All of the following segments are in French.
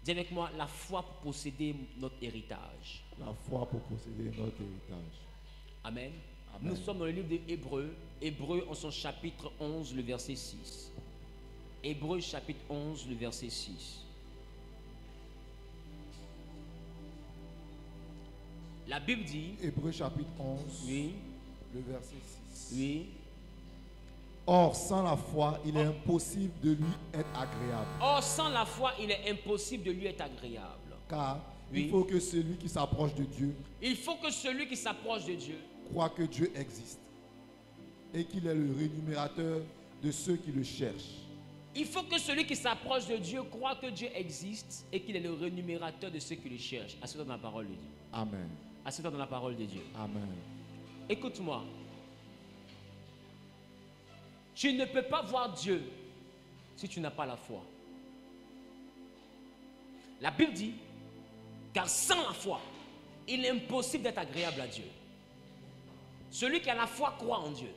Dis avec moi, la foi pour posséder notre héritage. La foi pour posséder notre héritage. Amen. Amen. Nous sommes dans le livre des Hébreux. Hébreux en son chapitre 11, le verset 6. Hébreux chapitre 11, le verset 6. La Bible dit, Hébreux chapitre 11, oui, le verset 6. oui. Or, sans la foi, il est impossible de lui être agréable. Or, sans la foi, il est impossible de lui être agréable. Car Oui. il faut que celui qui s'approche de Dieu Il faut que celui qui s'approche de Dieu croit que Dieu existe et qu'il est le rémunérateur de ceux qui le cherchent. Il faut que celui qui s'approche de Dieu croit que Dieu existe et qu'il est le rémunérateur de ceux qui le cherchent. Assieds-toi dans la parole de Dieu. Amen. Assieds-toi dans la parole de Dieu. Amen. Écoute-moi. Tu ne peux pas voir Dieu si tu n'as pas la foi. La Bible dit, car sans la foi, il est impossible d'être agréable à Dieu. Celui qui a la foi croit en Dieu.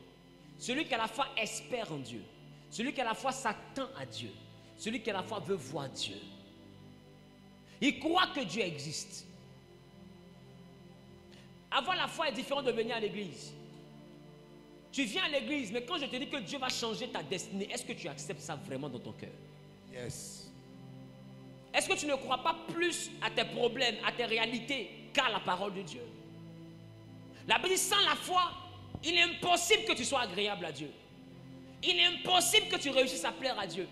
Celui qui a la foi espère en Dieu. Celui qui a la foi s'attend à Dieu. Celui qui a la foi veut voir Dieu. Il croit que Dieu existe. Avoir la foi est différent de venir à l'église. Tu viens à l'église, mais quand je te dis que Dieu va changer ta destinée, est-ce que tu acceptes ça vraiment dans ton cœur? Yes. Est-ce que tu ne crois pas plus à tes problèmes, à tes réalités, qu'à la parole de Dieu? La Bible dit, sans la foi, il est impossible que tu sois agréable à Dieu. Il est impossible que tu réussisses à plaire à Dieu.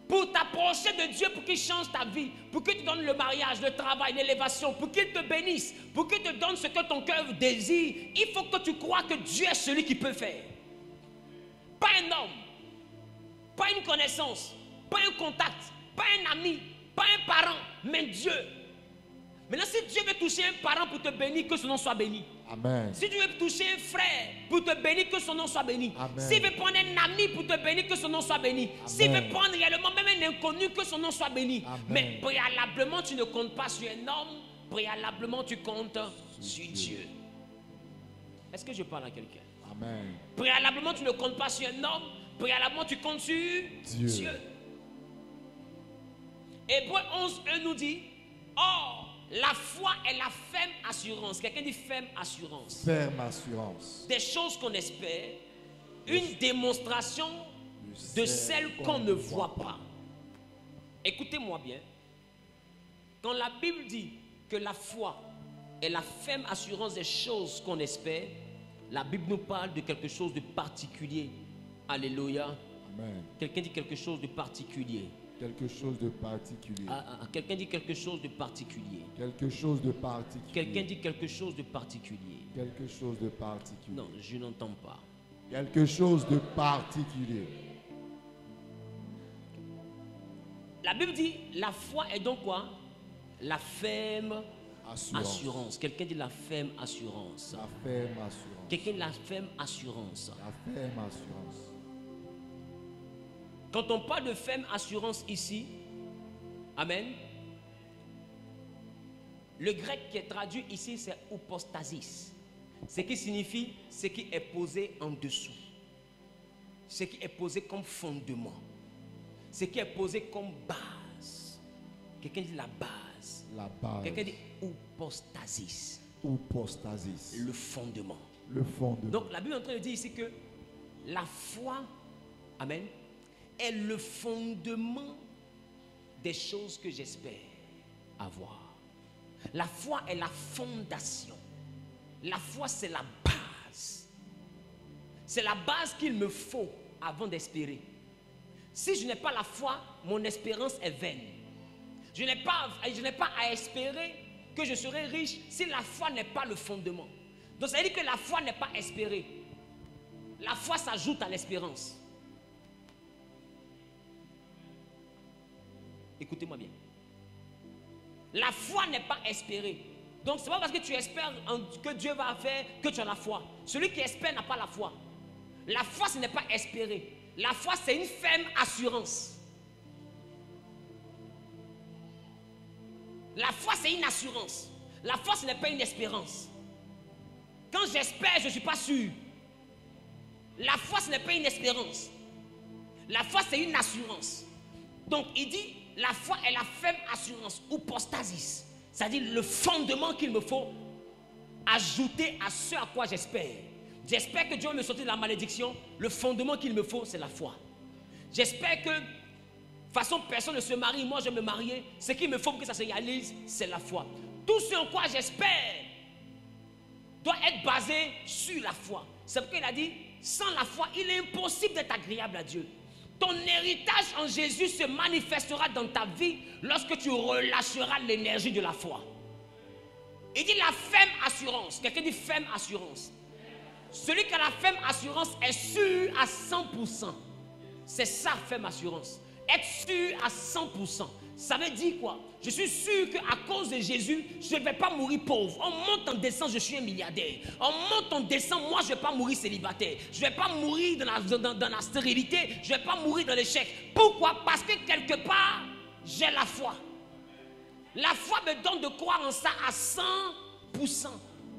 Pour t'approcher de Dieu, pour qu'il change ta vie, pour qu'il te donne le mariage, le travail, l'élévation, pour qu'il te bénisse, pour qu'il te donne ce que ton cœur désire, il faut que tu crois que Dieu est celui qui peut faire. Pas un homme, pas une connaissance, pas un contact, pas un ami, pas un parent, mais Dieu. Maintenant, si Dieu veut toucher un parent pour te bénir, que son nom soit béni. Amen. Si Dieu veut toucher un frère pour te bénir, que son nom soit béni. Amen. S'il veut prendre un ami pour te bénir, que son nom soit béni. S'il veut prendre réellement même un inconnu, que son nom soit béni. Amen. Mais préalablement, tu ne comptes pas sur un homme, préalablement, tu comptes sur Dieu. Est-ce que je parle à quelqu'un? Amen. Préalablement, tu ne comptes pas sur un homme, préalablement, tu comptes sur Dieu. Hébreux 11:1 nous dit, or, la foi est la ferme assurance. Quelqu'un dit ferme assurance. Ferme assurance. Des choses qu'on espère, une démonstration de celles qu'on ne voit pas. Écoutez-moi bien. Quand la Bible dit que la foi est la ferme assurance des choses qu'on espère, la Bible nous parle de quelque chose de particulier. Alléluia. Amen. Quelqu'un dit quelque chose de particulier. Quelque chose de particulier. Quelqu'un dit quelque chose de particulier. Quelque chose de particulier. Quelqu'un dit quelque chose de particulier. Quelque chose de particulier. Non, je n'entends pas. Quelque chose de particulier. La Bible dit, la foi est donc quoi? La ferme assurance. Quelqu'un dit la ferme assurance. La ferme assurance. Quelqu'un dit la ferme assurance. La ferme assurance. Quand on parle de ferme assurance ici, amen, le grec qui est traduit ici, c'est hypostasis. Ce qui signifie ce qui est posé en dessous. Ce qui est posé comme fondement. Ce qui est posé comme base. Quelqu'un dit la base. La base. Quelqu'un dit hypostasis. Hypostasis. Le fondement. Le fondement. Donc la Bible est en train de dire ici que la foi, amen, est le fondement des choses que j'espère avoir. La foi est la fondation. La foi, c'est la base. C'est la base qu'il me faut avant d'espérer. Si je n'ai pas la foi, mon espérance est vaine. Je n'ai pas à espérer que je serai riche si la foi n'est pas le fondement. Donc ça veut dire que la foi n'est pas espérée. La foi s'ajoute à l'espérance. Écoutez-moi bien. La foi n'est pas espérée. Donc, ce n'est pas parce que tu espères que Dieu va faire que tu as la foi. Celui qui espère n'a pas la foi. La foi, ce n'est pas espérer. La foi, c'est une ferme assurance. La foi, c'est une assurance. La foi, ce n'est pas une espérance. Quand j'espère, je ne suis pas sûr. La foi, ce n'est pas une espérance. La foi, c'est une assurance. Donc, il dit, la foi est la ferme assurance ou postasis. C'est-à-dire le fondement qu'il me faut ajouter à ce à quoi j'espère. J'espère que Dieu va me sortir de la malédiction. Le fondement qu'il me faut, c'est la foi. J'espère que, de toute façon, personne ne se marie. Moi, je vais me marier. Ce qu'il me faut pour que ça se réalise, c'est la foi. Tout ce en quoi j'espère doit être basé sur la foi. C'est pourquoi il a dit, sans la foi, il est impossible d'être agréable à Dieu. Ton héritage en Jésus se manifestera dans ta vie lorsque tu relâcheras l'énergie de la foi. Il dit la ferme assurance. Quelqu'un dit ferme assurance. Celui qui a la ferme assurance est sûr à 100%. C'est ça, ferme assurance. Être sûr à 100%. Ça veut dire quoi? Je suis sûr qu'à cause de Jésus, je ne vais pas mourir pauvre. On monte en descend, je suis un milliardaire. On monte en descend, moi je ne vais pas mourir célibataire. Je ne vais pas mourir dans la stérilité. Je ne vais pas mourir dans l'échec. Pourquoi? Parce que quelque part, j'ai la foi. La foi me donne de croire en ça à 100%.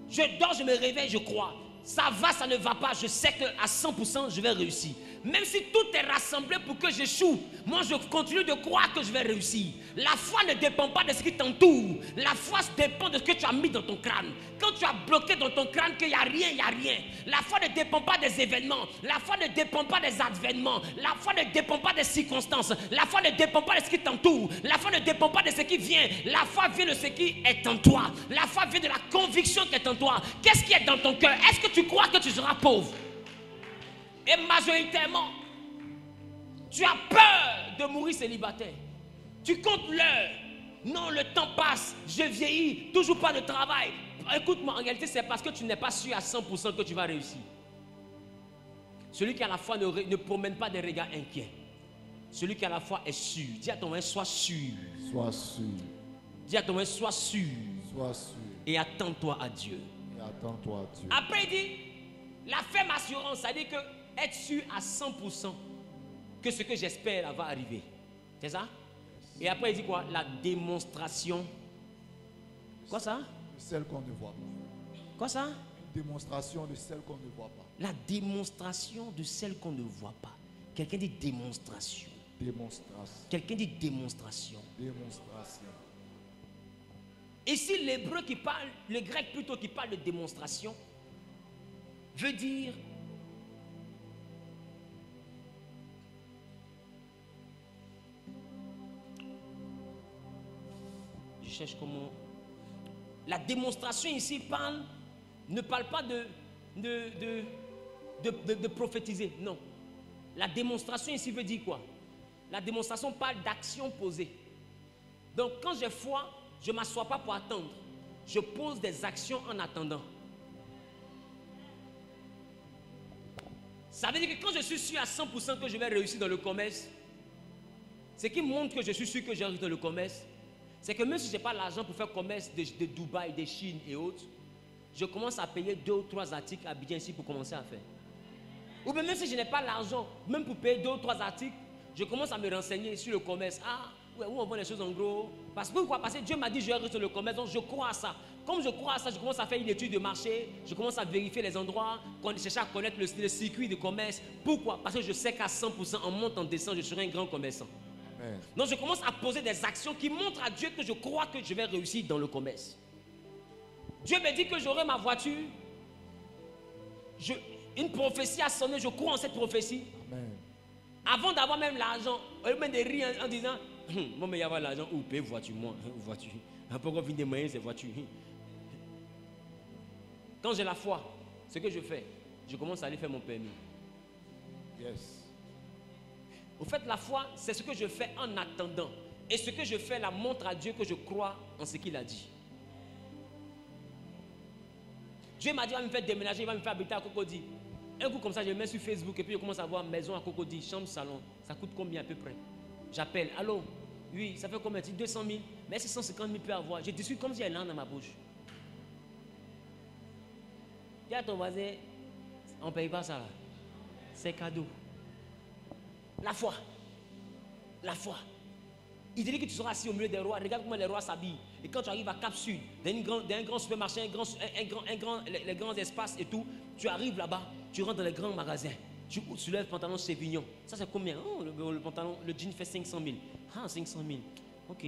Je dors, je me réveille, je crois. Ça va, ça ne va pas. Je sais qu'à 100%, je vais réussir. Même si tout est rassemblé pour que j'échoue, moi je continue de croire que je vais réussir. La foi ne dépend pas de ce qui t'entoure. La foi dépend de ce que tu as mis dans ton crâne. Quand tu as bloqué dans ton crâne qu'il n'y a rien, il n'y a rien. La foi ne dépend pas des événements. La foi ne dépend pas des advénements. La foi ne dépend pas des circonstances. La foi ne dépend pas de ce qui t'entoure. La foi ne dépend pas de ce qui vient. La foi vient de ce qui est en toi. La foi vient de la conviction qui est en toi. Qu'est-ce qui est dans ton cœur? Est-ce que tu crois que tu seras pauvre? Et majoritairement, tu as peur de mourir célibataire. Tu comptes l'heure. Non, le temps passe, je vieillis, toujours pas de travail. Écoute-moi, en réalité, c'est parce que tu n'es pas sûr à 100% que tu vas réussir. Celui qui a la foi ne promène pas des regards inquiets. Celui qui a la foi est sûr. Dis à ton voisin, sois sûr. Sois sûr. Dis à ton voisin, sois sûr. Sois sûr. Et attends-toi à Dieu. Et attends-toi à Dieu. Après, il dit, la ferme assurance, ça dit que être sûr à 100% que ce que j'espère va arriver. C'est ça? Et après il dit quoi? La démonstration. Quoi ça? De celle qu'on ne voit pas. Quoi ça? Une démonstration de celle qu'on ne voit pas. La démonstration de celle qu'on ne voit pas. Quelqu'un dit démonstration. Démonstration. Quelqu'un dit démonstration. Démonstration. Ici l'hébreu qui parle, le grec plutôt qui parle de démonstration, veut dire je cherche comment. La démonstration ici ne parle pas de prophétiser. Non. La démonstration ici veut dire quoi? La démonstration parle d'action posée. Donc quand j'ai foi, je ne m'assois pas pour attendre. Je pose des actions en attendant. Ça veut dire que quand je suis sûr à 100% que je vais réussir dans le commerce, ce qui montre que je suis sûr que j'ai réussi dans le commerce, c'est que même si je n'ai pas l'argent pour faire commerce de Dubaï, de Chine et autres, je commence à payer 2 ou 3 articles à Abidjan ici pour commencer à faire. Ou bien même si je n'ai pas l'argent, même pour payer 2 ou 3 articles, je commence à me renseigner sur le commerce. Ah, ouais, où on vend les choses en gros. Parce que Dieu m'a dit je vais réussir dans le commerce, donc je crois à ça. Comme je crois à ça, je commence à faire une étude de marché, je commence à vérifier les endroits, chercher à connaître le circuit de commerce. Pourquoi? Parce que je sais qu'à 100%, en montant, en descendant, je serai un grand commerçant. Amen. Donc je commence à poser des actions qui montrent à Dieu que je crois que je vais réussir dans le commerce. Dieu me dit que j'aurai ma voiture. Une prophétie a sonné, je crois en cette prophétie. Amen. Avant d'avoir même l'argent, au lieu de rire en disant moi, mais il y a l'argent, ou paye voiture, moi, voiture. Après qu'on finit de moyens, c'est voiture. Quand j'ai la foi, ce que je fais, je commence à aller faire mon permis. Yes. Au fait, la foi, c'est ce que je fais en attendant. Et ce que je fais là montre à Dieu que je crois en ce qu'il a dit. Dieu m'a dit, il va me faire déménager, il va me faire habiter à Cocody. Un coup comme ça, je me mets sur Facebook et puis je commence à voir maison à Cocody, chambre, salon. Ça coûte combien à peu près? J'appelle, allô? Oui, ça fait combien? 200 000. Mais 650 000 peut avoir. Je discute comme si elle a dans ma bouche. Dis à ton voisin, on ne paye pas ça là. C'est cadeau. La foi. La foi. Il te dit que tu seras assis au milieu des rois. Regarde comment les rois s'habillent. Et quand tu arrives à Cap Sud, dans un grand supermarché, les grands espaces et tout, tu arrives là-bas, tu rentres dans les grands magasins. Tu soulèves le pantalon Sévignon. Ça, c'est combien? Oh, le pantalon, le jean fait 500 000. Ah, 500 000. Ok.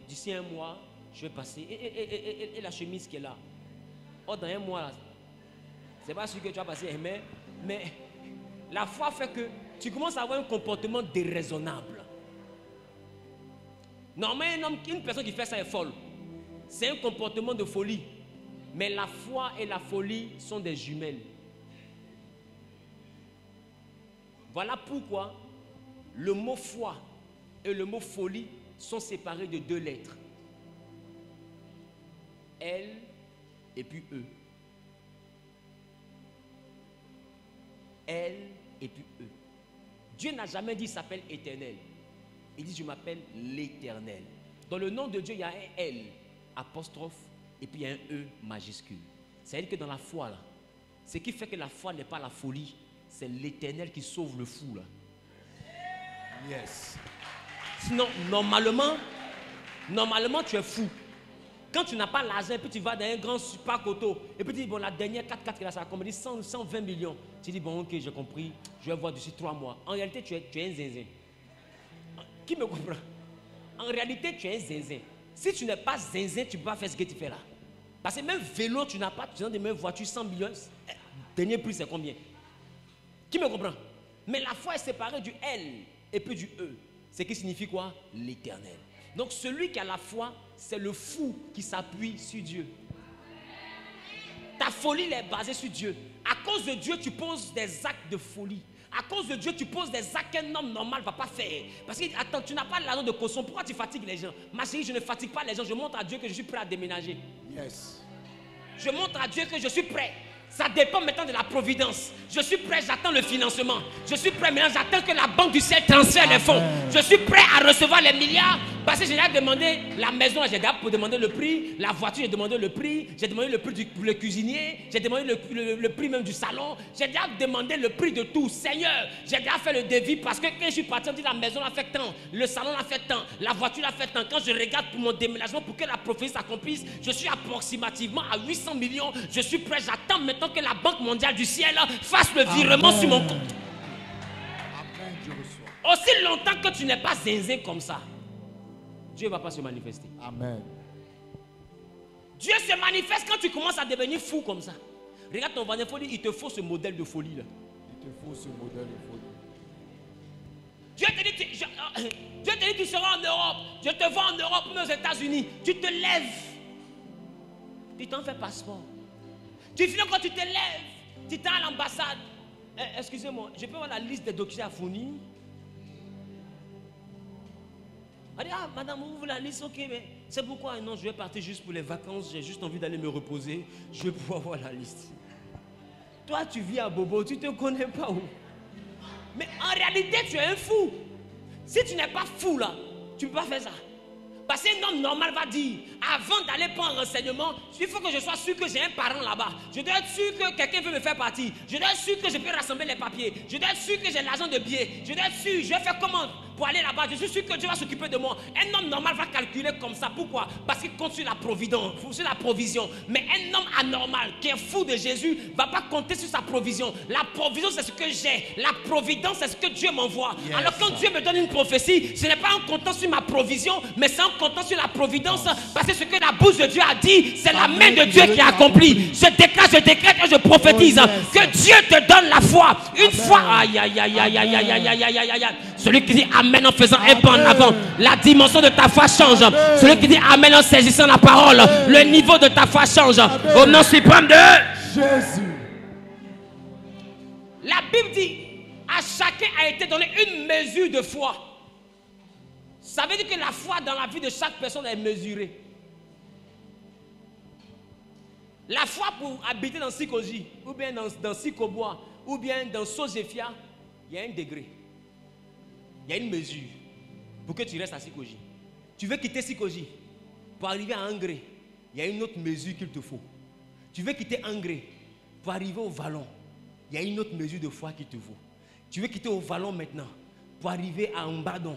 D'ici un mois, je vais passer. Et la chemise qui est là. Oh, dans un mois, là, c'est pas sûr que tu vas passer. Mais la foi fait que tu commences à avoir un comportement déraisonnable. Normalement, une personne qui fait ça est folle. C'est un comportement de folie. Mais la foi et la folie sont des jumelles. Voilà pourquoi le mot foi et le mot folie sont séparés de 2 lettres. L et puis E. L et puis E. Dieu n'a jamais dit qu'il s'appelle éternel. Il dit je m'appelle l'éternel. Dans le nom de Dieu, il y a un L apostrophe et puis il y a un E majuscule. C'est-à-dire que dans la foi, là, ce qui fait que la foi n'est pas la folie, c'est l'éternel qui sauve le fou là. Yes. Sinon, normalement, tu es fou. Quand tu n'as pas l'argent, et puis tu vas dans un grand super auto, et puis tu dis, bon, la dernière 4x4 là, ça a combien? 120 millions. Tu dis, bon, ok, j'ai compris, je vais voir d'ici 3 mois. En réalité, tu es un zinzin. Qui me comprend? En réalité, tu es un zinzin. Si tu n'es pas zinzin, tu ne peux pas faire ce que tu fais là. Parce que même vélo, tu n'as pas, tu as des mêmes voitures, 100 millions. Dernier prix, c'est combien? Qui me comprend? Mais la foi est séparée du L et puis du E. Ce qui signifie quoi? L'éternel. Donc celui qui a la foi, c'est le fou qui s'appuie sur Dieu. Ta folie elle est basée sur Dieu. À cause de Dieu, tu poses des actes de folie. À cause de Dieu, tu poses des actes qu'un homme normal ne va pas faire. Parce que, attends, tu n'as pas l'argent de caution. Pourquoi tu fatigues les gens? Ma chérie, je ne fatigue pas les gens. Je montre à Dieu que je suis prêt à déménager. Yes. Je montre à Dieu que je suis prêt. Ça dépend maintenant de la providence. Je suis prêt, j'attends le financement. Je suis prêt, maintenant j'attends que la banque du ciel transfère les fonds. Je suis prêt à recevoir les milliards. Parce que j'ai déjà demandé la maison, j'ai déjà demandé le prix. La voiture, j'ai demandé le prix. J'ai demandé le prix du cuisinier. J'ai demandé le prix même du salon. J'ai déjà demandé le prix de tout. Seigneur, j'ai déjà fait le devis parce que quand je suis parti, on dit la maison l'a fait tant. Le salon l'a fait tant. La voiture l'a fait tant. Quand je regarde pour mon déménagement, pour que la prophétie s'accomplisse, je suis approximativement à 800 millions. Je suis prêt, j'attends maintenant que la Banque mondiale du ciel fasse le virement sur mon compte. Amen, je reçois. Aussi longtemps que tu n'es pas zinzin comme ça, Dieu ne va pas se manifester. Amen. Dieu se manifeste quand tu commences à devenir fou comme ça. Regarde ton voisin, il te faut ce modèle de folie là. Il te faut ce modèle de folie. Dieu te dit, tu seras en Europe. Je te vois en Europe, mais aux États-Unis. Tu te lèves. Tu t'en fais passeport. Tu finis quand tu te lèves. Tu t'es à l'ambassade. Excusez-moi, je peux avoir la liste des documents à fournir. Elle dit, ah, madame, vous voulez la liste, ok, mais c'est pourquoi? Non, je vais partir juste pour les vacances, j'ai juste envie d'aller me reposer, je vais pouvoir avoir la liste. Toi, tu vis à Bobo, tu ne te connais pas où. Mais en réalité, tu es un fou. Si tu n'es pas fou là, tu ne peux pas faire ça. Parce qu'un homme normal va dire, avant d'aller prendre un renseignement, il faut que je sois sûr que j'ai un parent là-bas. Je dois être sûr que quelqu'un veut me faire partie. Je dois être sûr que je peux rassembler les papiers. Je dois être sûr que j'ai l'argent de billet. Je dois être sûr, je vais faire comment pour aller là-bas. Je suis sûr que Dieu va s'occuper de moi. Un homme normal va calculer comme ça. Pourquoi? Parce qu'il compte sur la providence, sur la provision. Mais un homme anormal qui est fou de Jésus ne va pas compter sur sa provision. La provision, c'est ce que j'ai. La providence, c'est ce que Dieu m'envoie. Yes. Alors quand Dieu me donne une prophétie, ce n'est pas en comptant sur ma provision, mais c'est en comptant sur la providence. Parce que ce que la bouche de Dieu a dit, c'est la main de Dieu qui a accompli. Je déclare, et je prophétise que Dieu te donne la foi. Une fois, aïe, aïe, aïe, aïe, aïe, aïe, aïe, aïe, aïe, aïe, aïe. Celui qui dit Amen en faisant un pas en avant, la dimension de ta foi change. Celui qui dit Amen en saisissant la parole, le niveau de ta foi change. Au nom suprême de Jésus. La Bible dit, à chacun a été donné une mesure de foi. Ça veut dire que la foi dans la vie de chaque personne est mesurée. La foi pour habiter dans Sikoji, ou bien dans Sikobois, ou bien dans Sojefia, il y a un degré. Il y a une mesure pour que tu restes à Sikoji. Tu veux quitter Sikoji pour arriver à Angré, il y a une autre mesure qu'il te faut. Tu veux quitter Angré pour arriver au Vallon, il y a une autre mesure de foi qu'il te faut. Tu veux quitter au Vallon maintenant pour arriver à Mbadon,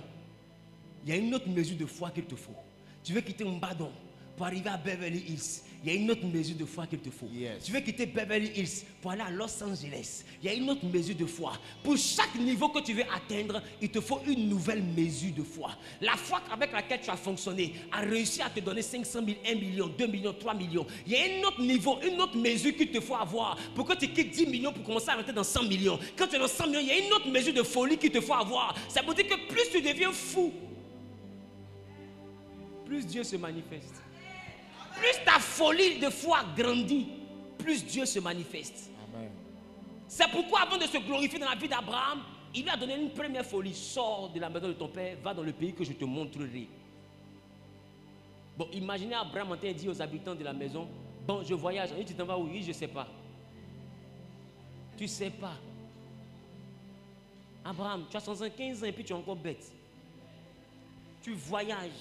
il y a une autre mesure de foi qu'il te faut. Tu veux quitter Mbadon pour arriver à Beverly Hills, il y a une autre mesure de foi qu'il te faut. Yes. Tu veux quitter Beverly Hills pour aller à Los Angeles. Il y a une autre mesure de foi. Pour chaque niveau que tu veux atteindre, il te faut une nouvelle mesure de foi. La foi avec laquelle tu as fonctionné a réussi à te donner 500 000, 1 million, 2 millions, 3 millions. Il y a un autre niveau, une autre mesure qu'il te faut avoir pour que tu quittes 10 millions pour commencer à rentrer dans 100 millions. Quand tu es dans 100 millions, il y a une autre mesure de folie qu'il te faut avoir. Ça veut dire que plus tu deviens fou, plus Dieu se manifeste. Plus ta folie de foi grandit, plus Dieu se manifeste. Amen. C'est pourquoi avant de se glorifier dans la vie d'Abraham, il lui a donné une première folie. Sors de la maison de ton père, va dans le pays que je te montrerai. Bon, imaginez Abraham en train de dire aux habitants de la maison, bon, je voyage. Et tu t'en vas où? Oui, je ne sais pas. Tu ne sais pas. Abraham, tu as 75 ans et puis tu es encore bête. Tu voyages.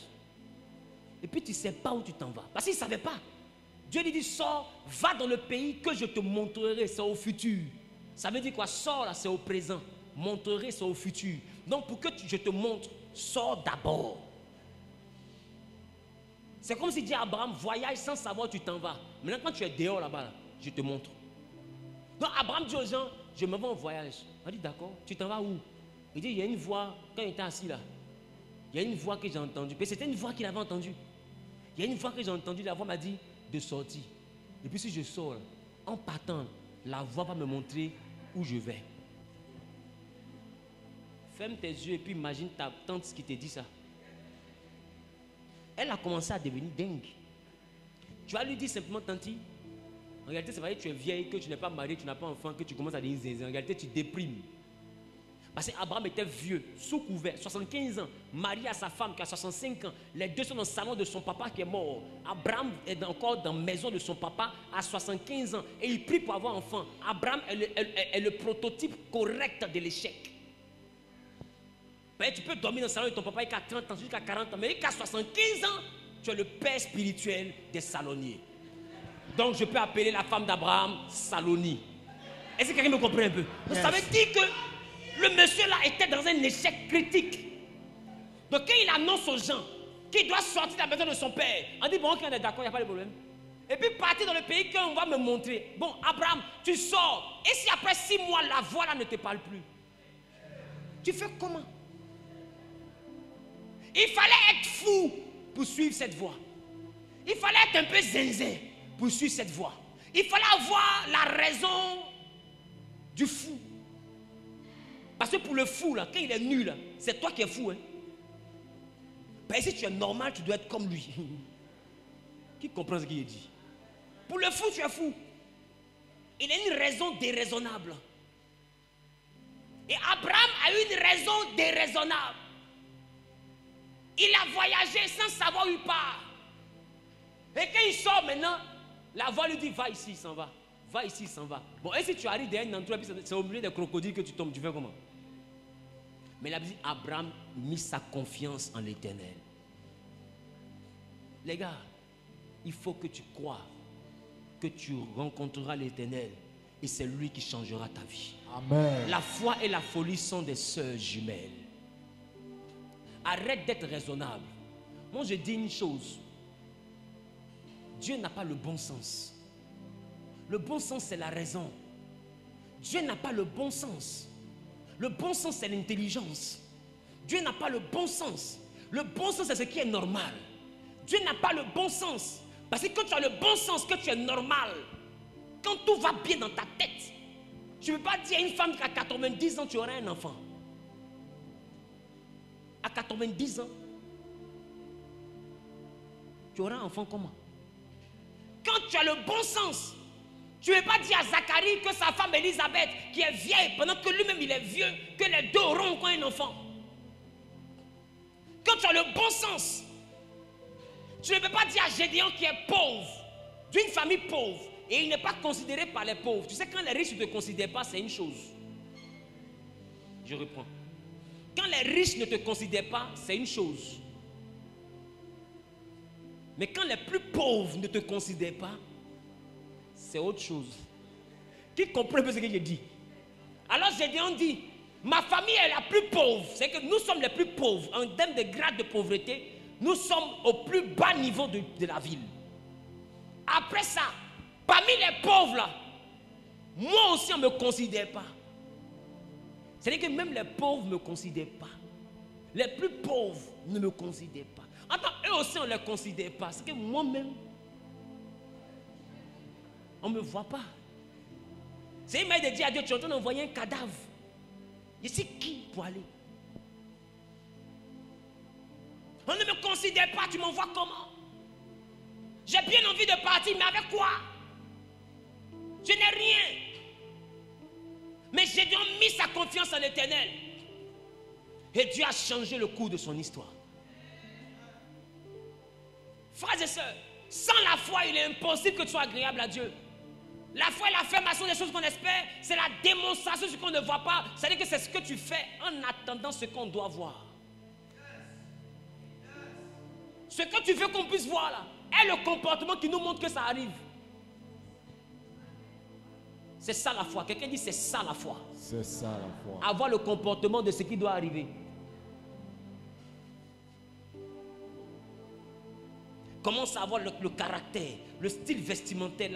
Et puis tu ne sais pas où tu t'en vas. Parce qu'il ne savait pas. Dieu lui dit, sors, va dans le pays que je te montrerai. C'est au futur. Ça veut dire quoi? Sors là, c'est au présent. Montrerai, c'est au futur. Donc pour que je te montre, sors d'abord. C'est comme si dit à Abraham, voyage sans savoir où tu t'en vas. Maintenant quand tu es dehors là-bas, là, je te montre. Donc Abraham dit aux gens, je me vais en voyage. On dit d'accord, tu t'en vas où? Il dit, il y a une voix, quand il était assis là, il y a une voix que j'ai entendue. C'était une voix qu'il avait entendue. Il y a une voix que j'ai entendue, la voix m'a dit de sortir. Et puis si je sors, en partant, la voix va me montrer où je vais. Ferme tes yeux et puis imagine ta tante qui te dit ça. Elle a commencé à devenir dingue. Tu vas lui dire simplement, tanti, en réalité, c'est vrai que tu es vieille, que tu n'es pas mariée, tu n'as pas d'enfant, que tu commences à devenir zézé. En réalité, tu déprimes. Parce qu'Abraham était vieux, sous couvert, 75 ans, marié à sa femme qui a 65 ans. Les deux sont dans le salon de son papa qui est mort. Abraham est encore dans la maison de son papa à 75 ans. Et il prie pour avoir un enfant. Abraham est le prototype correct de l'échec. Mais tu peux dormir dans le salon de ton papa jusqu'à 30 ans, jusqu'à 40 ans. Mais jusqu'à 75 ans, tu es le père spirituel des saloniers. Donc je peux appeler la femme d'Abraham Salonie. Est-ce que quelqu'un me comprend un peu? Yes. Ça veut dire que le monsieur là était dans un échec critique. Donc quand il annonce aux gens qu'il doit sortir de la maison de son père, on dit bon, ok, on est d'accord, il n'y a pas de problème. Et puis partir dans le pays qu'on va me montrer. Bon, Abraham, tu sors. Et si après 6 mois, la voix là ne te parle plus, tu fais comment? Il fallait être fou pour suivre cette voie. Il fallait être un peu zinzin pour suivre cette voie. Il fallait avoir la raison du fou. Parce que pour le fou, là, quand il est nul, c'est toi qui es fou. Hein? Ben, si tu es normal, tu dois être comme lui. Qui comprend ce qu'il dit? Pour le fou, tu es fou. Il a une raison déraisonnable. Et Abraham a eu une raison déraisonnable. Il a voyagé sans savoir où il part. Et quand il sort maintenant, la voix lui dit, va ici, il s'en va. Va ici, il s'en va. Bon, et si tu arrives derrière un endroit, c'est au milieu des crocodiles que tu tombes, tu fais comment? Mais la Bible dit, Abraham mit sa confiance en l'Éternel. Les gars, il faut que tu crois que tu rencontreras l'Éternel et c'est lui qui changera ta vie. Amen. La foi et la folie sont des sœurs jumelles. Arrête d'être raisonnable. Moi, je dis une chose. Dieu n'a pas le bon sens. Le bon sens, c'est la raison. Dieu n'a pas le bon sens. Le bon sens, c'est l'intelligence. Dieu n'a pas le bon sens. Le bon sens, c'est ce qui est normal. Dieu n'a pas le bon sens. Parce que quand tu as le bon sens, que tu es normal, quand tout va bien dans ta tête, tu ne peux pas dire à une femme qui a 90 ans, tu auras un enfant. À 90 ans, tu auras un enfant comment? Quand tu as le bon sens, tu ne veux pas dire à Zacharie que sa femme Élisabeth, qui est vieille, pendant que lui-même il est vieux, que les deux auront encore un enfant. Quand tu as le bon sens, tu ne peux pas dire à Gédéon qui est pauvre, d'une famille pauvre, et il n'est pas considéré par les pauvres. Tu sais, quand les riches ne te considèrent pas, c'est une chose. Je reprends. Quand les riches ne te considèrent pas, c'est une chose. Mais quand les plus pauvres ne te considèrent pas, c'est autre chose. Qui comprend un peu ce que je dis? Alors Gédéon dit, ma famille est la plus pauvre. C'est que nous sommes les plus pauvres. En termes de grade de pauvreté, nous sommes au plus bas niveau de la ville. Après ça, parmi les pauvres là, moi aussi on ne me considère pas. C'est-à-dire que même les pauvres ne me considèrent pas. Les plus pauvres ne me considèrent pas. Attends, eux aussi on ne les considère pas. C'est que moi-même, on ne me voit pas. C'est une manière de dire à Dieu, tu es en train d'envoyer un cadavre. Je suis qui pour aller? On ne me considère pas, tu m'envoies comment? J'ai bien envie de partir, mais avec quoi? Je n'ai rien. Mais j'ai donc mis sa confiance en l'Éternel. Et Dieu a changé le cours de son histoire. Frères et sœurs, sans la foi, il est impossible que tu sois agréable à Dieu. La foi et l'affirmation des choses qu'on espère, c'est la démonstration de ce qu'on ne voit pas. C'est-à-dire que c'est ce que tu fais en attendant ce qu'on doit voir. Ce que tu veux qu'on puisse voir là, est le comportement qui nous montre que ça arrive. C'est ça la foi. Quelqu'un dit c'est ça la foi. C'est ça la foi. Avoir le comportement de ce qui doit arriver. Commence à avoir le caractère, le style vestimentaire,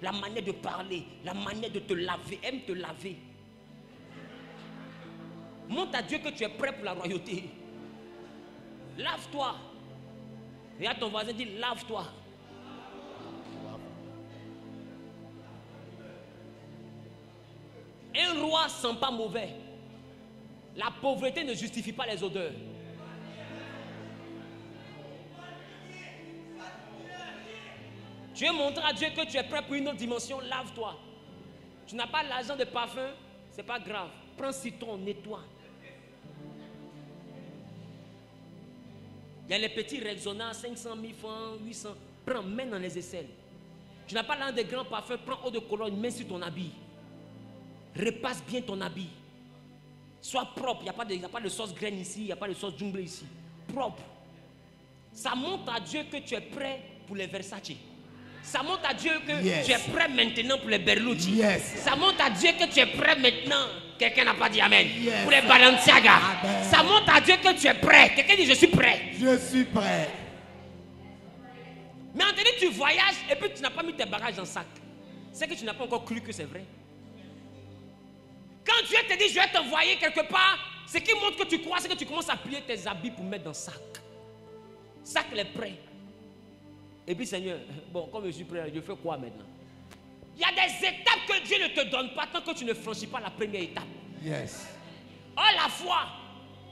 la manière de parler, la manière de te laver. Aime te laver. Montre à Dieu que tu es prêt pour la royauté. Lave-toi. Regarde ton voisin, dit lave-toi. Un roi sent pas mauvais. La pauvreté ne justifie pas les odeurs. Tu veux montrer à Dieu que tu es prêt pour une autre dimension, lave-toi. Tu n'as pas l'argent de parfum, c'est pas grave. Prends citron, nettoie. Il y a les petits Rexona, 500 000 francs, 800. Prends, mets dans les aisselles. Tu n'as pas l'argent de grands parfums, prends eau de cologne, mets sur ton habit. Repasse bien ton habit. Sois propre. Il n'y a pas de sauce graine ici, il n'y a pas de sauce jungle ici. Propre. Ça montre à Dieu que tu es prêt pour les Versace. Ça montre à Dieu que tu es prêt maintenant pour les Berlucci. Ça montre à Dieu que tu es prêt maintenant. Quelqu'un n'a pas dit Amen. Pour les Balenciaga. Amen. Ça montre à Dieu que tu es prêt. Quelqu'un dit je suis prêt. Je suis prêt. Mais en tenant tu voyages et puis tu n'as pas mis tes bagages dans le sac. C'est que tu n'as pas encore cru que c'est vrai. Quand Dieu te dit je vais t'envoyer quelque part, ce qui montre que tu crois, c'est que tu commences à plier tes habits pour mettre dans le sac. Sac est prêt. Et puis Seigneur, bon, comme je suis prêt, je fais quoi maintenant? Il y a des étapes que Dieu ne te donne pas tant que tu ne franchis pas la première étape. Yes. Or la foi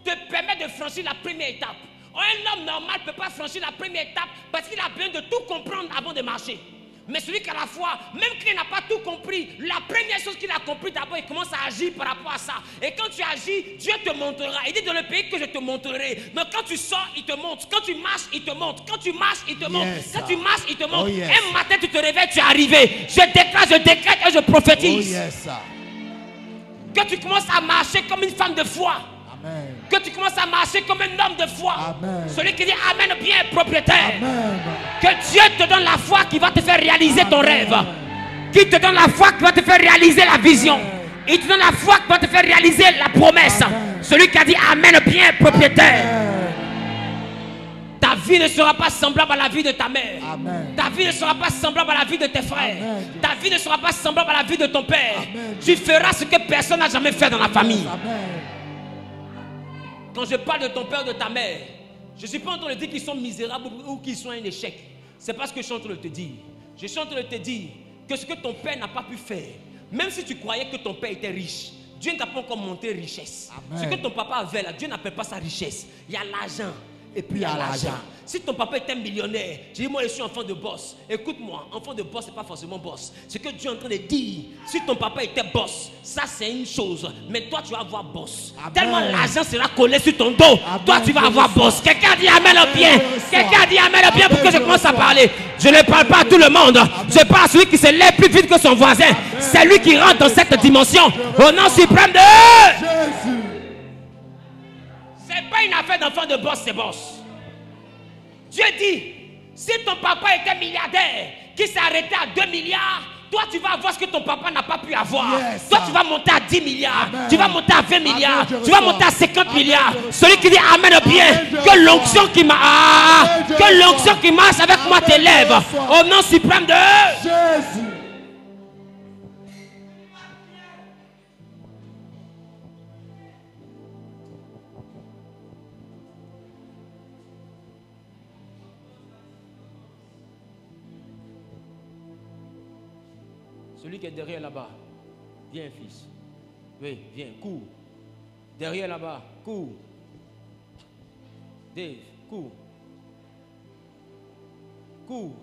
te permet de franchir la première étape. Or un homme normal ne peut pas franchir la première étape parce qu'il a besoin de tout comprendre avant de marcher. Mais celui qui a la foi, même qu'il n'a pas tout compris, la première chose qu'il a compris d'abord, il commence à agir par rapport à ça. Et quand tu agis, Dieu te montrera. Il dit dans le pays que je te montrerai. Donc quand tu sors, il te montre. Quand tu marches, il te montre. Quand tu marches, il te montre. Quand tu marches, il te montre. Un matin, tu te réveilles, tu es arrivé. Je déclare, je décrète et je prophétise. Que tu commences à marcher comme une femme de foi. Amen. Que tu commences à marcher comme un homme de foi. Amen. Celui qui dit Amen bien propriétaire. Amen. Que Dieu te donne la foi qui va te faire réaliser ton rêve. Qui te donne la foi qui va te faire réaliser la vision. Il te donne la foi qui va te faire réaliser la promesse. Celui qui a dit Amen bien propriétaire. Ta vie ne sera pas semblable à la vie de ta mère. Amen. Ta vie ne sera pas semblable à la vie de tes frères. Amen. Ta vie ne sera pas semblable à la vie de ton père. Amen. Tu feras ce que personne n'a jamais fait dans la famille. Amen. Quand je parle de ton père, de ta mère, je ne suis pas en train de dire qu'ils sont misérables ou qu'ils sont un échec. C'est pas ce que je suis en train de te dire. Je suis en train de te dire que ce que ton père n'a pas pu faire, même si tu croyais que ton père était riche, Dieu ne t'a pas encore montré richesse. Amen. Ce que ton papa avait là, Dieu n'appelle pas ça richesse. Il y a l'argent. Et puis il y a l'argent. Si ton papa était millionnaire, tu dis moi je suis enfant de boss. Écoute-moi, enfant de boss c'est pas forcément boss. Ce que Dieu est en train de dire, si ton papa était boss, ça c'est une chose. Mais toi tu vas avoir boss. Amen. Tellement l'argent sera collé sur ton dos. Amen. Toi tu vas avoir boss. Quelqu'un dit Amen bien. Quelqu'un dit Amen bien pour que je commence à parler. Je ne parle pas à tout le monde. Je parle à celui qui se lève plus vite que son voisin. C'est lui qui rentre dans cette dimension. Au nom suprême de Jésus. C'est pas une affaire d'enfant de boss, c'est boss. Dieu dit, si ton papa était milliardaire, qui s'est arrêté à 2 milliards, Toi, tu vas avoir ce que ton papa n'a pas pu avoir. Yes. Toi, tu vas monter à 10 milliards. Amen. Tu vas monter à 20 milliards. je Tu vas reçois. monter à 50 Amen, milliards. je reçois. Celui qui dit Amen bien. Amen, je Que reçois. l'onction qui m'a... Amen, je que reçois. l'onction qui marche avec moi Amen, je t'élève. reçois. Au nom suprême de... Jésus. Celui qui est derrière là-bas. Viens, fils. Oui, viens, cours. Derrière là-bas, cours. Dave, cours. Cours.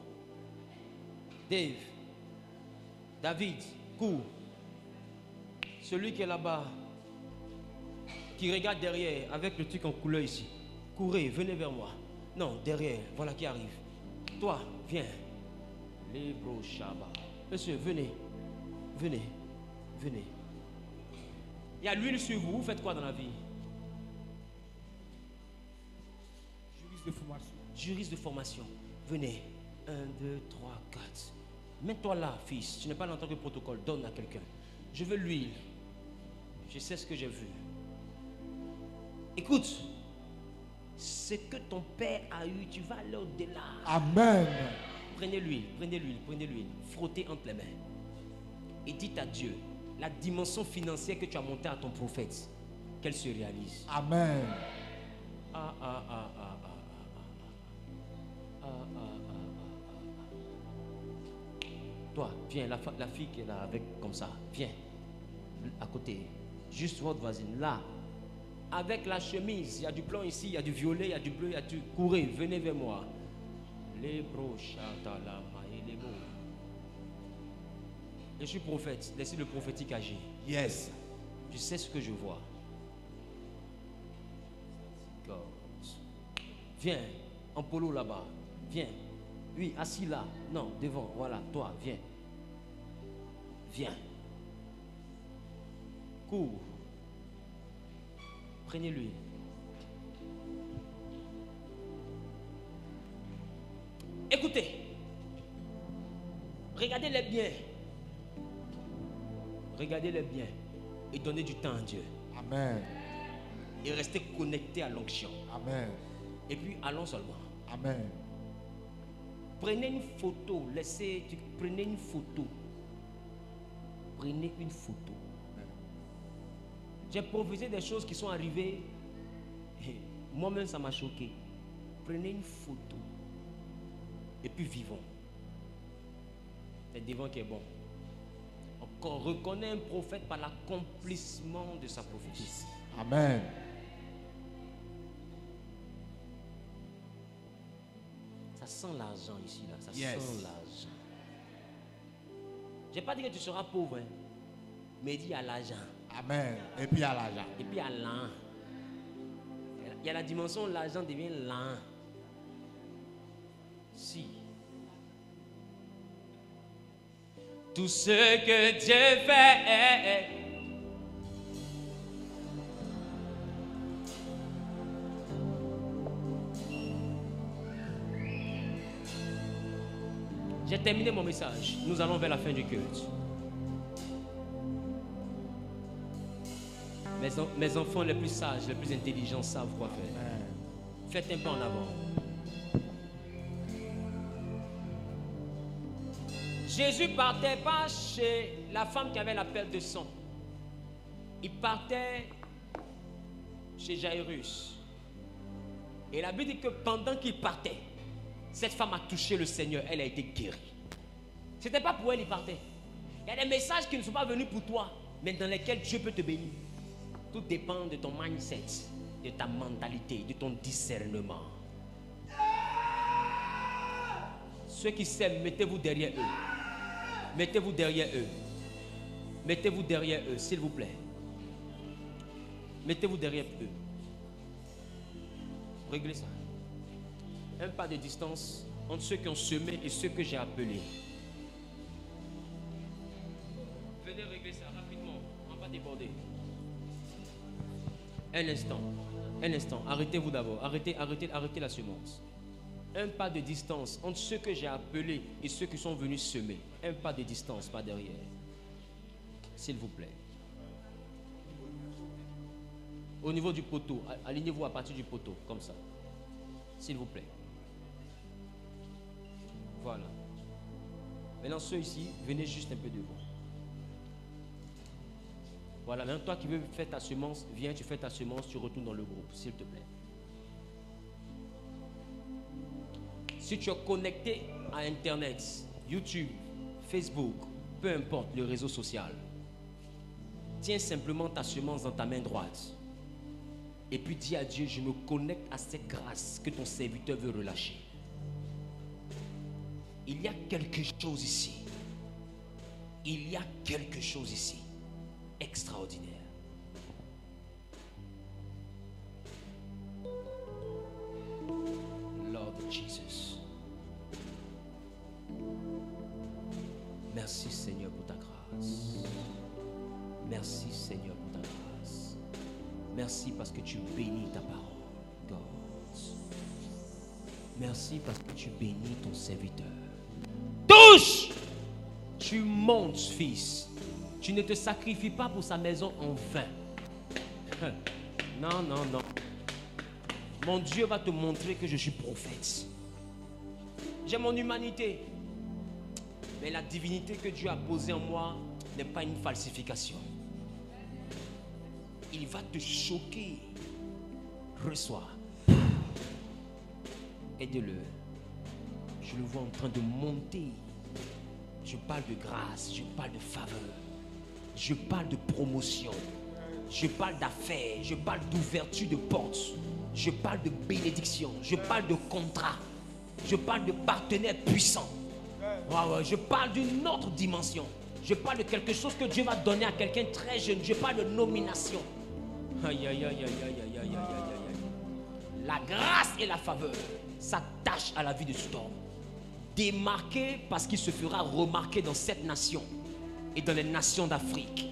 Dave. David, cours. Celui qui est là-bas, qui regarde derrière avec le truc en couleur ici. Courez, venez vers moi. Non, derrière, voilà qui arrive. Toi, viens. Les bros Shabbat. Monsieur, venez. Venez. Venez. Il y a l'huile sur vous. Vous faites quoi dans la vie? Juriste de formation. Juriste de formation. Venez. 1, 2, 3, 4. Mets-toi là, fils. Tu n'es pas dans tant que protocole. Donne à quelqu'un. Je veux l'huile. Je sais ce que j'ai vu. Écoute. Ce que ton père a eu, tu vas aller au-delà. Amen. Prenez l'huile, prenez l'huile, prenez l'huile. Frottez entre les mains. Et dites à Dieu, la dimension financière que tu as montée à ton prophète, qu'elle se réalise. Amen. Ah, ah, ah, ah, ah, ah, ah, ah, ah, ah. Toi, viens, la fille qui est là avec comme ça, viens, à côté, juste votre voisine, là, avec la chemise, il y a du blanc ici, il y a du violet, il y a du bleu, il y a du... Courez, venez vers moi. Les brochatala, les mots. Je suis prophète, laissez le prophétique agir. Yes. Je sais ce que je vois. God. Viens, en polo là-bas. Viens. Oui, assis là. Non, devant. Voilà, toi, viens. Viens. Cours. Prenez-lui. Écoutez. Regardez-les bien. Regardez-les bien. Et donnez du temps à Dieu. Amen. Et restez connectés à l'onction. Amen. Et puis allons seulement. Amen. Prenez une photo. Prenez une photo. Prenez une photo. J'ai prophétisé des choses qui sont arrivées. Moi-même, ça m'a choqué. Prenez une photo. Et puis vivons. C'est devant qui est bon. On reconnaît un prophète par l'accomplissement de sa prophétie. Amen. Ça sent l'argent ici, là. Ça Yes. sent l'argent. Je n'ai pas dit que tu seras pauvre, hein, mais il dit à l'argent. Amen. Et puis à l'argent. Et puis à l'an. Il y a la dimension où l'argent devient lent. Si. Tout ce que Dieu fait. J'ai terminé mon message. Nous allons vers la fin du culte. Mes enfants les plus sages, les plus intelligents savent quoi faire. Amen. Faites un pas en avant. Jésus partait pas chez la femme qui avait la perte de sang. Il partait chez Jairus. Et la Bible dit que pendant qu'il partait, cette femme a touché le Seigneur. Elle a été guérie. Ce n'était pas pour elle qu'il partait. Il y a des messages qui ne sont pas venus pour toi, mais dans lesquels Dieu peut te bénir. Tout dépend de ton mindset, de ta mentalité, de ton discernement. Ceux qui s'aiment, mettez-vous derrière eux. Mettez-vous derrière eux. Mettez-vous derrière eux, s'il vous plaît. Mettez-vous derrière eux. Réglez ça. Un pas de distance entre ceux qui ont semé et ceux que j'ai appelés. Venez régler ça rapidement. On va pas déborder. Un instant. Un instant. Arrêtez-vous d'abord. Arrêtez la semence. Un pas de distance entre ceux que j'ai appelés et ceux qui sont venus semer. Un pas de distance, pas derrière. S'il vous plaît. Au niveau du poteau, alignez-vous à partir du poteau, comme ça. S'il vous plaît. Voilà. Maintenant, ceux ici, venez juste un peu devant. Voilà, maintenant toi qui veux faire ta semence, viens, tu fais ta semence, tu retournes dans le groupe, s'il te plaît. Si tu es connecté à Internet, YouTube, Facebook, peu importe le réseau social, tiens simplement ta semence dans ta main droite. Et puis dis à Dieu, je me connecte à cette grâce que ton serviteur veut relâcher. Il y a quelque chose ici. Il y a quelque chose ici. Extraordinaire. Lord Jesus. Merci Seigneur pour ta grâce. Merci Seigneur pour ta grâce. Merci parce que tu bénis ta parole, God. Merci parce que tu bénis ton serviteur. Touche! Tu montes, fils. Tu ne te sacrifies pas pour sa maison en vain. Non, non, non. Mon Dieu va te montrer que je suis prophète. J'ai mon humanité. Mais la divinité que Dieu a posée en moi n'est pas une falsification. Il va te choquer. Reçois. Aide-le. Je le vois en train de monter. Je parle de grâce, je parle de faveur. Je parle de promotion. Je parle d'affaires. Je parle d'ouverture de portes. Je parle de bénédiction. Je parle de contrat. Je parle de partenaires puissants. Je parle d'une autre dimension. Je parle de quelque chose que Dieu va donner à quelqu'un très jeune. Je parle de nomination. Aïe, aïe, aïe, aïe, aïe, aïe, aïe, aïe. La grâce et la faveur s'attachent à la vie de cet homme. Démarqué parce qu'il se fera remarquer dans cette nation et dans les nations d'Afrique.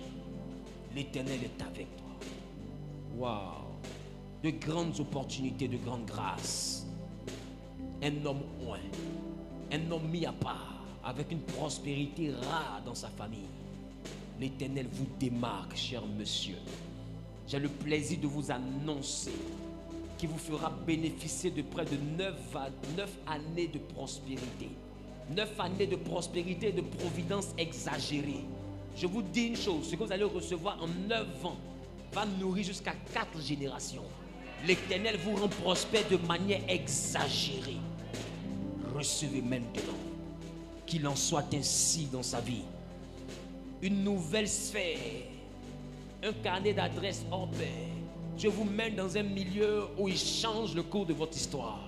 L'Éternel est avec toi. Waouh! De grandes opportunités, de grandes grâces. Un homme oint, un homme mis à part, avec une prospérité rare dans sa famille. L'Éternel vous démarque, cher monsieur. J'ai le plaisir de vous annoncer qu'il vous fera bénéficier de près de 9 années de prospérité. 9 années de prospérité et de providence exagérée. Je vous dis une chose, ce que vous allez recevoir en 9 ans va nourrir jusqu'à 4 générations. L'Éternel vous rend prospère de manière exagérée. Recevez maintenant. Qu'il en soit ainsi dans sa vie. Une nouvelle sphère. Un carnet d'adresses hors pair. Dieu vous mène dans un milieu où il change le cours de votre histoire.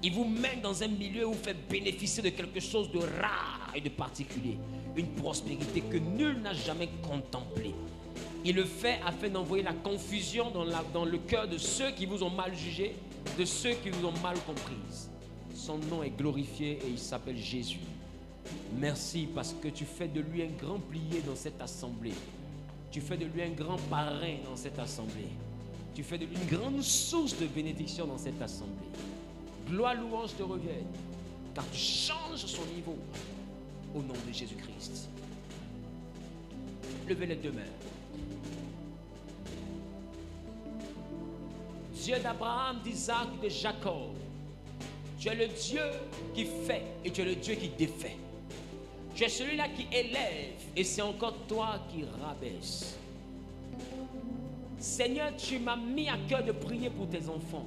Il vous mène dans un milieu où vous fait bénéficier de quelque chose de rare et de particulier. Une prospérité que nul n'a jamais contemplée. Il le fait afin d'envoyer la confusion dans le cœur de ceux qui vous ont mal jugé, de ceux qui vous ont mal comprise. Son nom est glorifié et il s'appelle Jésus. Merci parce que tu fais de lui un grand plié dans cette assemblée. Tu fais de lui un grand parrain dans cette assemblée. Tu fais de lui une grande source de bénédiction dans cette assemblée. Gloire, louange te reviennent, car tu changes son niveau au nom de Jésus-Christ. Levez les deux mains. Dieu d'Abraham, d'Isaac, de Jacob, tu es le Dieu qui fait et tu es le Dieu qui défait. Tu es celui-là qui élève et c'est encore toi qui rabaisse. Seigneur, tu m'as mis à cœur de prier pour tes enfants,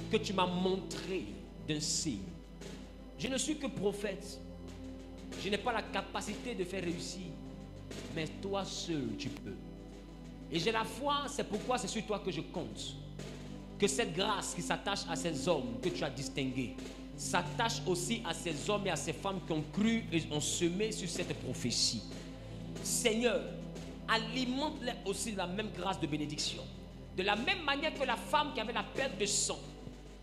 que tu m'as montré d'un signe. Je ne suis que prophète. Je n'ai pas la capacité de faire réussir, mais toi seul tu peux. Et j'ai la foi, c'est pourquoi c'est sur toi que je compte. Que cette grâce qui s'attache à ces hommes que tu as distingués s'attache aussi à ces hommes et à ces femmes qui ont cru et ont semé sur cette prophétie. Seigneur, alimente-les aussi de la même grâce de bénédiction. De la même manière que la femme qui avait la perte de sang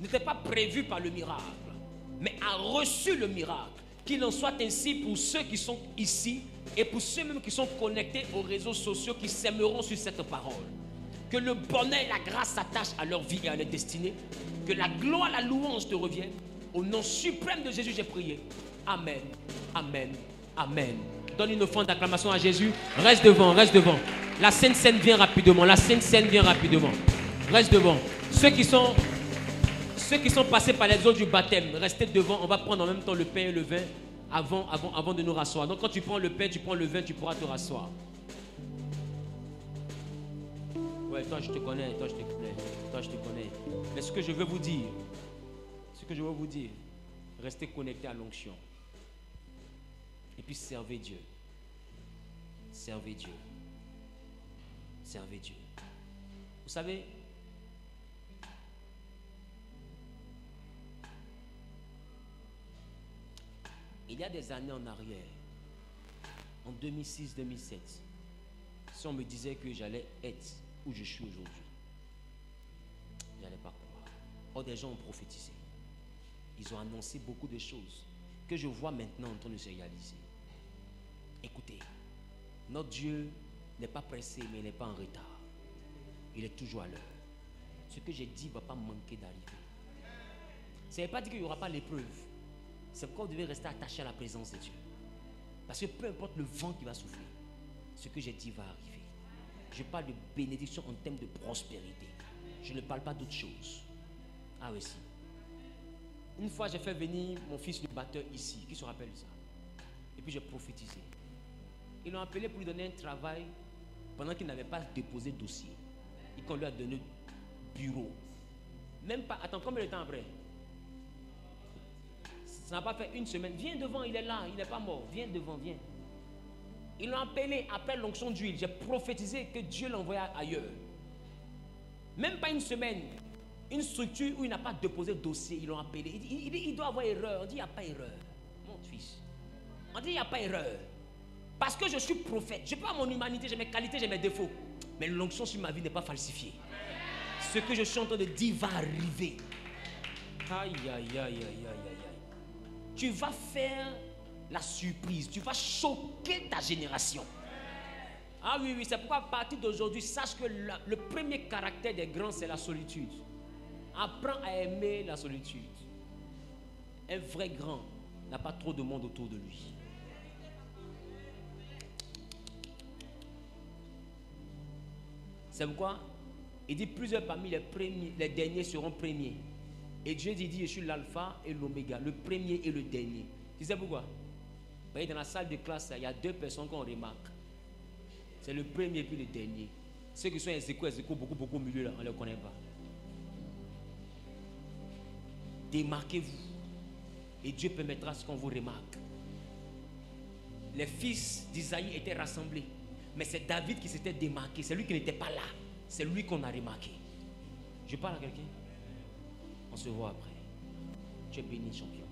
n'était pas prévue par le miracle, mais a reçu le miracle. Qu'il en soit ainsi pour ceux qui sont ici et pour ceux même qui sont connectés aux réseaux sociaux qui s'aimeront sur cette parole. Que le bonheur et la grâce s'attachent à leur vie et à leur destinée. Que la gloire, la louange te revienne. Au nom suprême de Jésus, j'ai prié. Amen. Amen. Amen. Donne une offrande d'acclamation à Jésus. Reste devant, reste devant. La Sainte Seine vient rapidement. La Sainte Seine vient rapidement. Reste devant. Ceux qui sont passés par les eaux du baptême, restez devant. On va prendre en même temps le pain et le vin avant de nous rasseoir. Donc quand tu prends le pain, tu prends le vin, tu pourras te rasseoir. Ouais, toi je te connais, toi je te connais, toi je te connais. Mais ce que je veux vous dire, restez connectés à l'onction. Et puis servez Dieu. Servez Dieu. Servez Dieu. Vous savez, il y a des années en arrière, en 2006-2007, si on me disait que j'allais être où je suis aujourd'hui, je n'allais pas croire. Or, des gens ont prophétisé. Ils ont annoncé beaucoup de choses que je vois maintenant en train de se réaliser. Écoutez, notre Dieu n'est pas pressé, mais il n'est pas en retard. Il est toujours à l'heure. Ce que j'ai dit ne va pas manquer d'arriver. Ça ne veut pas dire qu'il n'y aura pas l'épreuve. C'est pourquoi vous devez rester attaché à la présence de Dieu. Parce que peu importe le vent qui va souffler, ce que j'ai dit va arriver. Je parle de bénédiction en termes de prospérité. Je ne parle pas d'autre chose. Ah oui, si. Une fois, j'ai fait venir mon fils le batteur ici. Qui se rappelle de ça? Et puis j'ai prophétisé. Ils l'ont appelé pour lui donner un travail pendant qu'il n'avait pas déposé de dossier. Et qu'on lui a donné bureau. Même pas. Attends, combien de temps après? Ça n'a pas fait une semaine. Viens devant, il est là, il n'est pas mort. Viens devant, viens. Ils l'ont appelé après l'onction d'huile. J'ai prophétisé que Dieu l'envoyait ailleurs. Même pas une semaine. Une structure où il n'a pas déposé de dossier, ils l'ont appelé. Il doit avoir erreur. On dit il n'y a pas erreur. Mon fils. On dit il n'y a pas erreur. Parce que je suis prophète. Je n'ai pas mon humanité, j'ai mes qualités, j'ai mes défauts. Mais l'onction sur ma vie n'est pas falsifiée. Ce que je suis en train de dire va arriver. Aïe, aïe, aïe, aïe, aïe, aïe. Tu vas faire la surprise. Tu vas choquer ta génération. Ah oui, oui, c'est pourquoi à partir d'aujourd'hui, sache que le premier caractère des grands, c'est la solitude. Apprends à aimer la solitude. Un vrai grand n'a pas trop de monde autour de lui. C'est pourquoi il dit plusieurs parmi les derniers seront premiers. Et Dieu dit, je suis l'alpha et l'oméga, le premier et le dernier. Tu sais pourquoi? Vous voyez, dans la salle de classe, il y a deux personnes qu'on remarque. C'est le premier et puis le dernier. Ceux qui sont exéco, beaucoup au milieu là, on ne les connaît pas. Démarquez-vous. Et Dieu permettra ce qu'on vous remarque. Les fils d'Isaïe étaient rassemblés. Mais c'est David qui s'était démarqué. C'est lui qui n'était pas là. C'est lui qu'on a remarqué. Je parle à quelqu'un. On se voit après. Tu es béni, champion.